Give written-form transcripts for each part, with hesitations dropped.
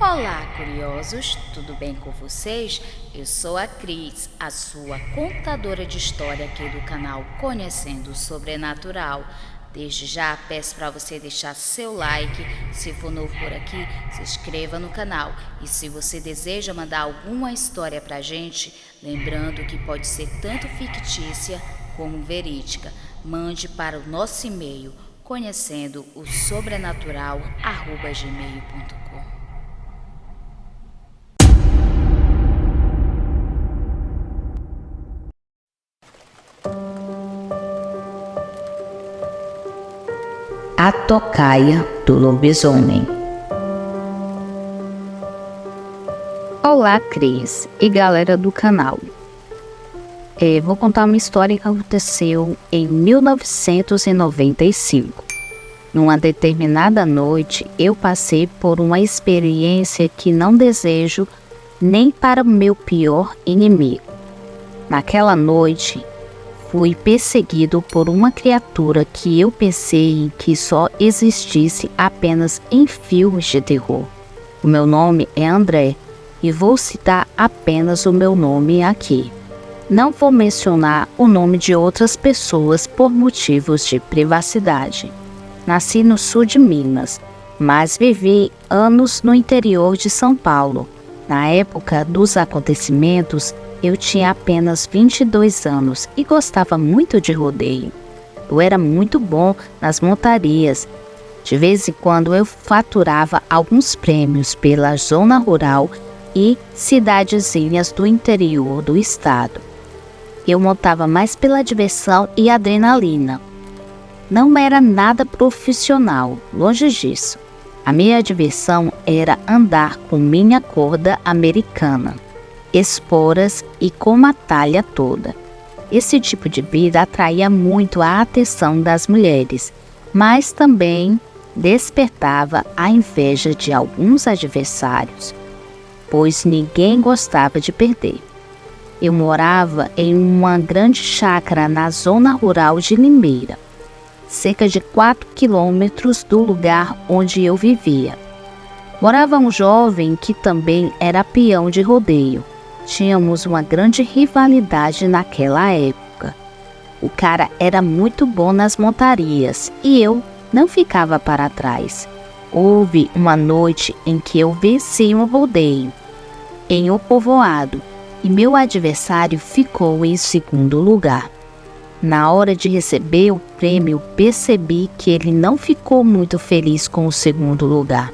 Olá, curiosos! Tudo bem com vocês? Eu sou a Cris, a sua contadora de história aqui do canal Conhecendo o Sobrenatural. Desde já peço para você deixar seu like, se for novo por aqui, se inscreva no canal. E se você deseja mandar alguma história para a gente, lembrando que pode ser tanto fictícia como verídica, mande para o nosso e-mail conhecendo-o-sobrenatural@gmail.com. A tocaia do lobisomem. Olá, Cris e galera do canal. Vou contar uma história que aconteceu em 1995. Numa determinada noite, eu passei por uma experiência que não desejo nem para o meu pior inimigo. Naquela noite, fui perseguido por uma criatura que eu pensei que só existisse apenas em filmes de terror. O meu nome é André e vou citar apenas o meu nome aqui. Não vou mencionar o nome de outras pessoas por motivos de privacidade. Nasci no sul de Minas, mas vivi anos no interior de São Paulo. Na época dos acontecimentos, eu tinha apenas 22 anos e gostava muito de rodeio. Eu era muito bom nas montarias. De vez em quando eu faturava alguns prêmios pela zona rural e cidadezinhas do interior do estado. Eu montava mais pela diversão e adrenalina. Não era nada profissional, longe disso. A minha diversão era andar com minha corda americana, esporas e com uma talha toda. Esse tipo de vida atraía muito a atenção das mulheres, mas também despertava a inveja de alguns adversários, pois ninguém gostava de perder. Eu morava em uma grande chácara na zona rural de Limeira, cerca de 4 quilômetros do lugar onde eu vivia. Morava um jovem que também era peão de rodeio. Tínhamos uma grande rivalidade naquela época. O cara era muito bom nas montarias e eu não ficava para trás. Houve uma noite em que eu venci um rodeio em um povoado e meu adversário ficou em segundo lugar. Na hora de receber o prêmio, percebi que ele não ficou muito feliz com o segundo lugar.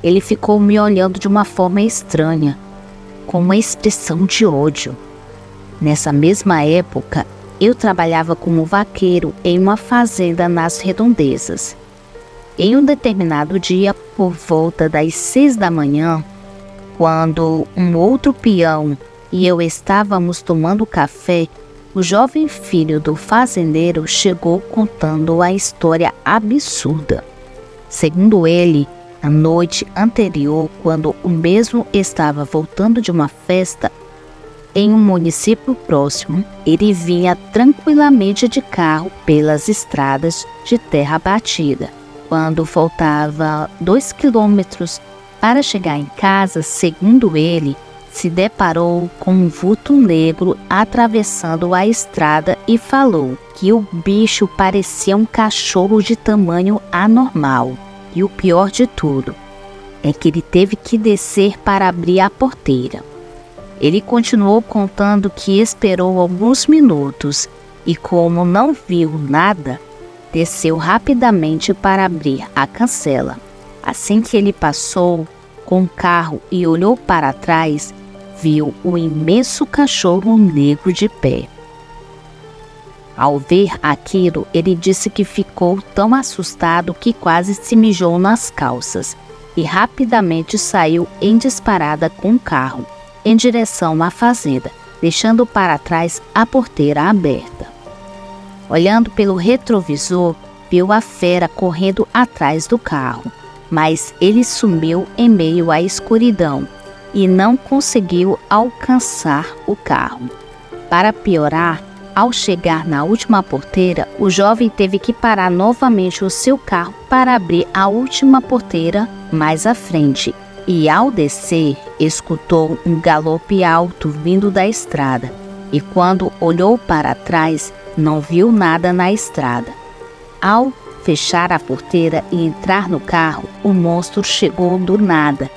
Ele ficou me olhando de uma forma estranha, com uma expressão de ódio. Nessa mesma época, eu trabalhava como vaqueiro em uma fazenda nas redondezas. Em um determinado dia, por volta das 6 da manhã, quando um outro peão e eu estávamos tomando café, o jovem filho do fazendeiro chegou contando a história absurda. Segundo ele, na noite anterior, quando o mesmo estava voltando de uma festa em um município próximo, ele vinha tranquilamente de carro pelas estradas de terra batida. Quando faltava 2 quilômetros para chegar em casa, segundo ele, se deparou com um vulto negro atravessando a estrada e falou que o bicho parecia um cachorro de tamanho anormal. E o pior de tudo é que ele teve que descer para abrir a porteira. Ele continuou contando que esperou alguns minutos e, como não viu nada, desceu rapidamente para abrir a cancela. Assim que ele passou com o carro e olhou para trás, viu um imenso cachorro negro de pé. Ao ver aquilo, ele disse que ficou tão assustado que quase se mijou nas calças e rapidamente saiu em disparada com o carro em direção à fazenda, deixando para trás a porteira aberta. Olhando pelo retrovisor, viu a fera correndo atrás do carro, mas ele sumiu em meio à escuridão e não conseguiu alcançar o carro. Para piorar, ao chegar na última porteira, o jovem teve que parar novamente o seu carro para abrir a última porteira mais à frente e ao descer, escutou um galope alto vindo da estrada, e quando olhou para trás, não viu nada na estrada. Ao fechar a porteira e entrar no carro, o monstro chegou do nada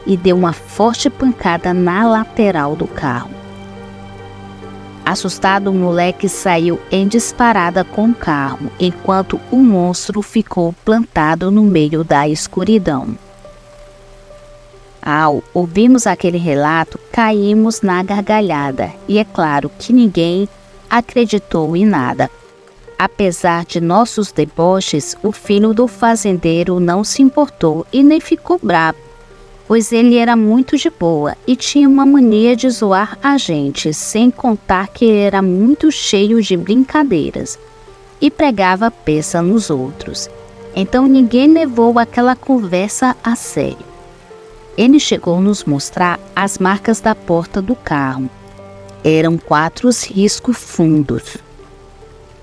e deu uma forte pancada na lateral do carro. Assustado, o moleque saiu em disparada com o carro, enquanto o monstro ficou plantado no meio da escuridão. Ao ouvirmos aquele relato, caímos na gargalhada, e é claro que ninguém acreditou em nada. Apesar de nossos deboches, o filho do fazendeiro não se importou e nem ficou bravo, pois ele era muito de boa e tinha uma mania de zoar a gente, sem contar que era muito cheio de brincadeiras e pregava peça nos outros. Então ninguém levou aquela conversa a sério. Ele chegou a nos mostrar as marcas da porta do carro. Eram 4 riscos fundos,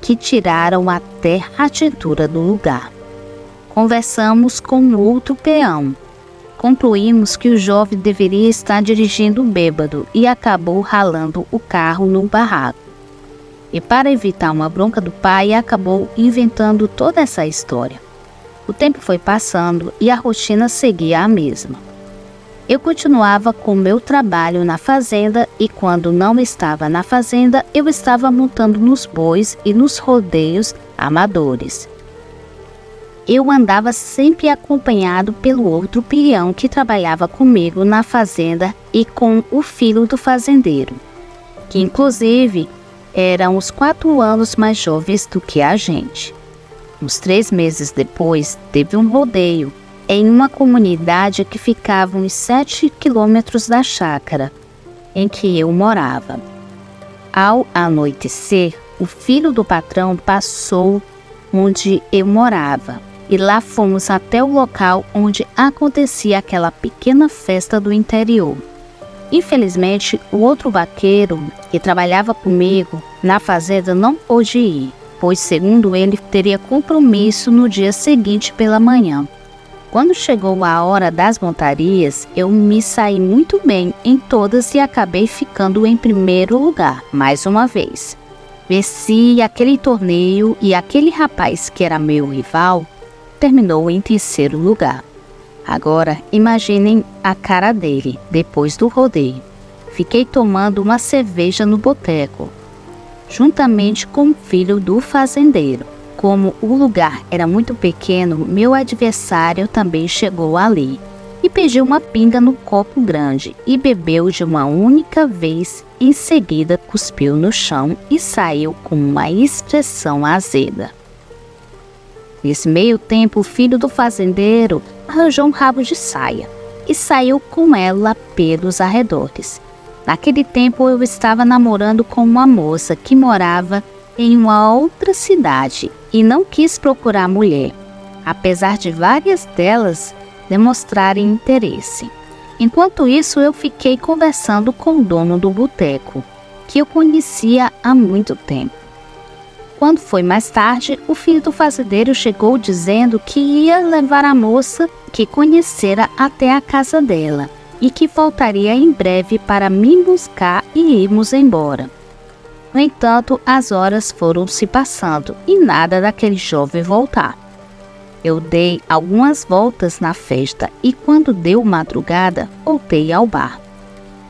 que tiraram até a tintura do lugar. Conversamos com outro peão. Concluímos que o jovem deveria estar dirigindo bêbado e acabou ralando o carro no barraco. E para evitar uma bronca do pai, acabou inventando toda essa história. O tempo foi passando e a rotina seguia a mesma. Eu continuava com meu trabalho na fazenda e quando não estava na fazenda, eu estava montando nos bois e nos rodeios amadores. Eu andava sempre acompanhado pelo outro peão que trabalhava comigo na fazenda e com o filho do fazendeiro, que inclusive eram uns 4 anos mais jovens do que a gente. Uns 3 meses depois, teve um rodeio em uma comunidade que ficava uns 7 quilômetros da chácara em que eu morava. Ao anoitecer, o filho do patrão passou onde eu morava e lá fomos até o local onde acontecia aquela pequena festa do interior. Infelizmente, o outro vaqueiro que trabalhava comigo na fazenda não pôde ir, pois segundo ele teria compromisso no dia seguinte pela manhã. Quando chegou a hora das montarias, eu me saí muito bem em todas e acabei ficando em primeiro lugar, mais uma vez. Venci aquele torneio e aquele rapaz que era meu rival terminou em terceiro lugar. Agora, imaginem a cara dele depois do rodeio. Fiquei tomando uma cerveja no boteco, juntamente com o filho do fazendeiro. Como o lugar era muito pequeno, meu adversário também chegou ali e pediu uma pinga no copo grande e bebeu de uma única vez. Em seguida, cuspiu no chão e saiu com uma expressão azeda. Nesse meio tempo, o filho do fazendeiro arranjou um rabo de saia e saiu com ela pelos arredores. Naquele tempo, eu estava namorando com uma moça que morava em uma outra cidade e não quis procurar mulher, apesar de várias delas demonstrarem interesse. Enquanto isso, eu fiquei conversando com o dono do boteco, que eu conhecia há muito tempo. Quando foi mais tarde, o filho do fazendeiro chegou dizendo que ia levar a moça que conhecera até a casa dela e que voltaria em breve para me buscar e irmos embora. No entanto, as horas foram se passando e nada daquele jovem voltar. Eu dei algumas voltas na festa e quando deu madrugada, voltei ao bar.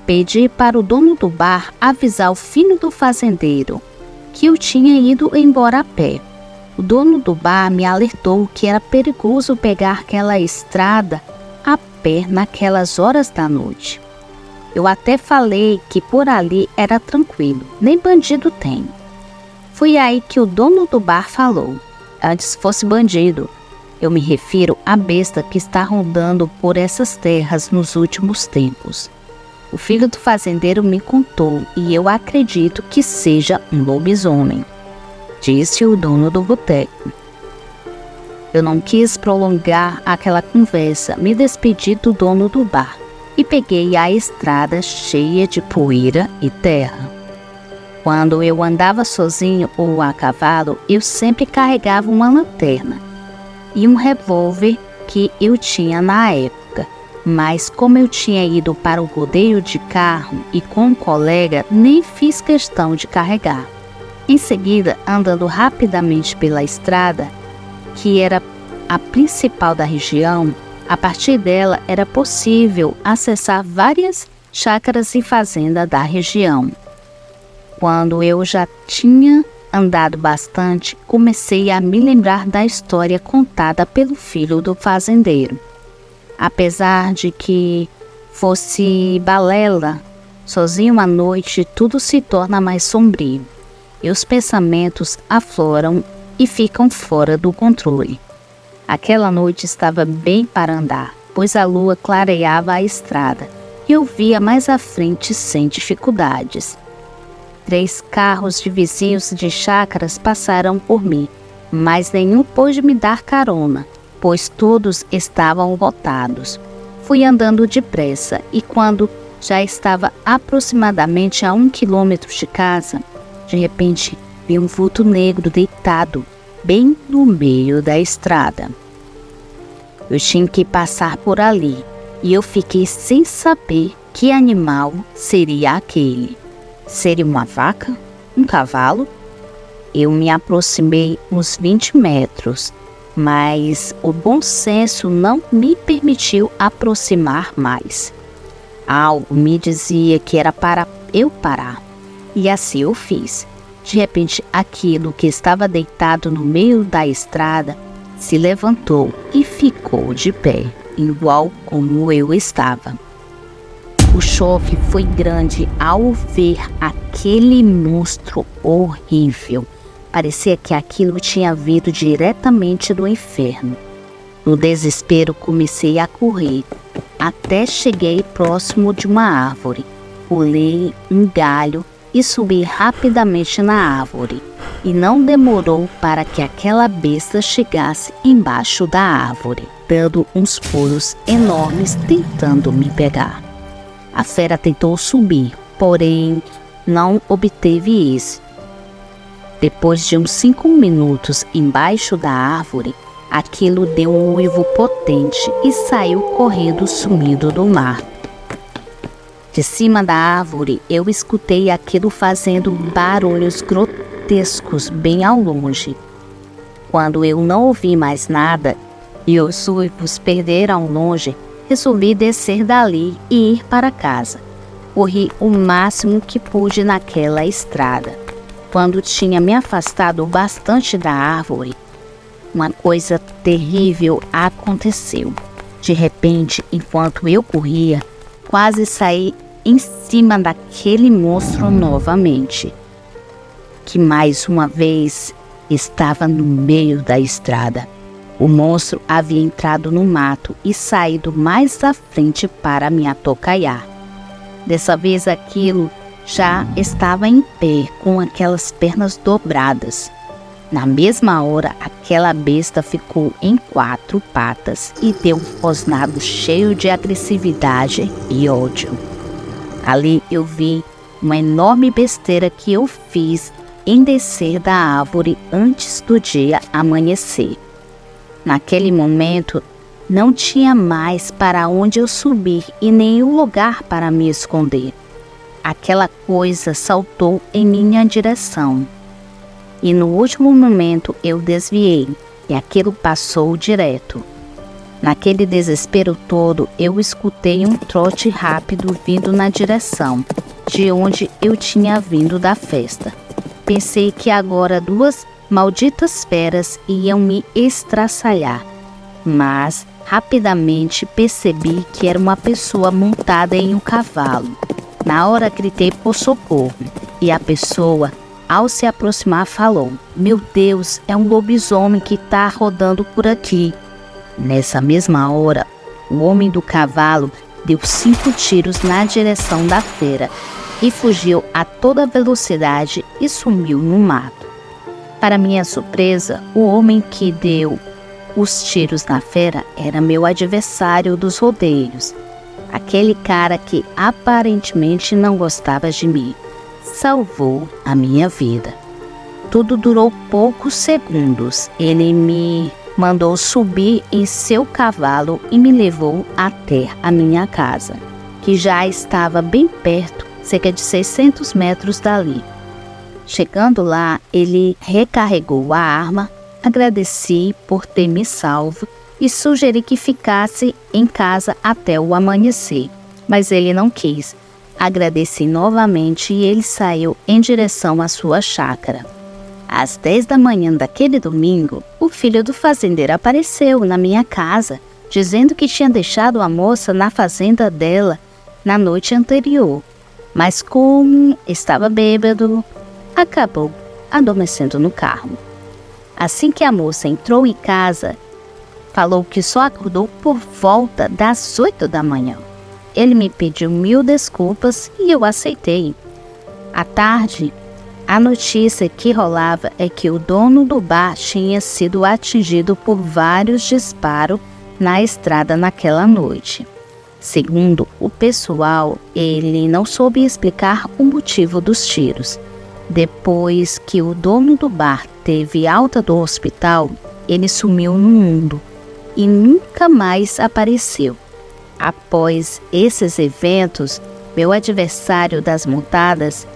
Pedi para o dono do bar avisar o filho do fazendeiro que eu tinha ido embora a pé. O dono do bar me alertou que era perigoso pegar aquela estrada a pé naquelas horas da noite. Eu até falei que por ali era tranquilo, nem bandido tem. Foi aí que o dono do bar falou: antes fosse bandido, eu me refiro à besta que está rondando por essas terras nos últimos tempos. O filho do fazendeiro me contou e eu acredito que seja um lobisomem, disse o dono do boteco. Eu não quis prolongar aquela conversa, me despedi do dono do bar e peguei a estrada cheia de poeira e terra. Quando eu andava sozinho ou a cavalo, eu sempre carregava uma lanterna e um revólver que eu tinha na época, mas como eu tinha ido para o rodeio de carro e com um colega, nem fiz questão de carregar. Em seguida, andando rapidamente pela estrada, que era a principal da região, a partir dela era possível acessar várias chácaras e fazendas da região. Quando eu já tinha andado bastante, comecei a me lembrar da história contada pelo filho do fazendeiro. Apesar de que fosse balela, sozinho à noite tudo se torna mais sombrio e os pensamentos afloram e ficam fora do controle. Aquela noite estava bem para andar, pois a lua clareava a estrada e eu via mais à frente sem dificuldades. 3 carros de vizinhos de chácaras passaram por mim, mas nenhum pôde me dar carona, pois todos estavam lotados. Fui andando depressa e quando já estava aproximadamente a 1 quilômetro de casa, de repente vi um vulto negro deitado bem no meio da estrada. Eu tinha que passar por ali e eu fiquei sem saber que animal seria aquele. Seria uma vaca? Um cavalo? Eu me aproximei uns 20 metros, mas o bom senso não me permitiu aproximar mais. Algo me dizia que era para eu parar, e assim eu fiz. De repente, aquilo que estava deitado no meio da estrada se levantou e ficou de pé, igual como eu estava. O choque foi grande ao ver aquele monstro horrível. Parecia que aquilo tinha vindo diretamente do inferno. No desespero, comecei a correr, até cheguei próximo de uma árvore. Pulei um galho e subi rapidamente na árvore. E não demorou para que aquela besta chegasse embaixo da árvore, dando uns pulos enormes tentando me pegar. A fera tentou subir, porém não obteve êxito. Depois de uns 5 minutos embaixo da árvore, aquilo deu um uivo potente e saiu correndo sumido do mar. De cima da árvore, eu escutei aquilo fazendo barulhos grotescos bem ao longe. Quando eu não ouvi mais nada e os uivos perderam longe, resolvi descer dali e ir para casa. Corri o máximo que pude naquela estrada. Quando tinha me afastado bastante da árvore, uma coisa terrível aconteceu. De repente, enquanto eu corria, quase saí em cima daquele monstro novamente, que mais uma vez estava no meio da estrada. O monstro havia entrado no mato e saído mais à frente para me atocaiar. Dessa vez aquilo já estava em pé, com aquelas pernas dobradas. Na mesma hora, aquela besta ficou em 4 patas e deu um rosnado cheio de agressividade e ódio. Ali eu vi uma enorme besteira que eu fiz em descer da árvore antes do dia amanhecer. Naquele momento, não tinha mais para onde eu subir e nenhum lugar para me esconder. Aquela coisa saltou em minha direção. E no último momento eu desviei e aquilo passou direto. Naquele desespero todo, eu escutei um trote rápido vindo na direção de onde eu tinha vindo da festa. Pensei que agora 2 malditas feras iam me estraçalhar, mas rapidamente percebi que era uma pessoa montada em um cavalo. Na hora gritei por socorro e a pessoa, ao se aproximar, falou: "Meu Deus, é um lobisomem que está rodando por aqui." Nessa mesma hora, o homem do cavalo deu 5 tiros na direção da fera e fugiu a toda velocidade e sumiu no mato. Para minha surpresa, o homem que deu os tiros na fera era meu adversário dos rodeios, aquele cara que aparentemente não gostava de mim. Salvou a minha vida. Tudo durou poucos segundos. Ele me mandou subir em seu cavalo e me levou até a minha casa, que já estava bem perto, cerca de 600 metros dali. Chegando lá, ele recarregou a arma, agradeci por ter me salvo e sugeri que ficasse em casa até o amanhecer, mas ele não quis. Agradeci novamente e ele saiu em direção à sua chácara. Às 10 da manhã daquele domingo, o filho do fazendeiro apareceu na minha casa, dizendo que tinha deixado a moça na fazenda dela na noite anterior, mas como estava bêbado, acabou adormecendo no carro. Assim que a moça entrou em casa, falou que só acordou por volta das 8 da manhã. Ele me pediu 1000 desculpas e eu aceitei. À tarde, a notícia que rolava é que o dono do bar tinha sido atingido por vários disparos na estrada naquela noite. Segundo o pessoal, ele não soube explicar o motivo dos tiros. Depois que o dono do bar teve alta do hospital, ele sumiu no mundo e nunca mais apareceu. Após esses eventos, meu adversário das montadas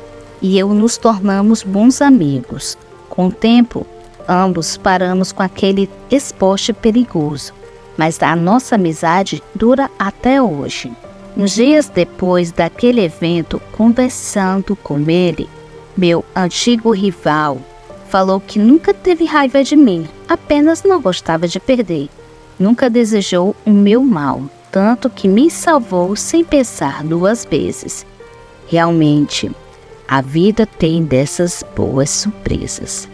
e eu nos tornamos bons amigos. Com o tempo, ambos paramos com aquele esporte perigoso, mas a nossa amizade dura até hoje. Uns dias depois daquele evento, conversando com ele, meu antigo rival falou que nunca teve raiva de mim, apenas não gostava de perder. Nunca desejou o meu mal, tanto que me salvou sem pensar 2 vezes. Realmente, a vida tem dessas boas surpresas.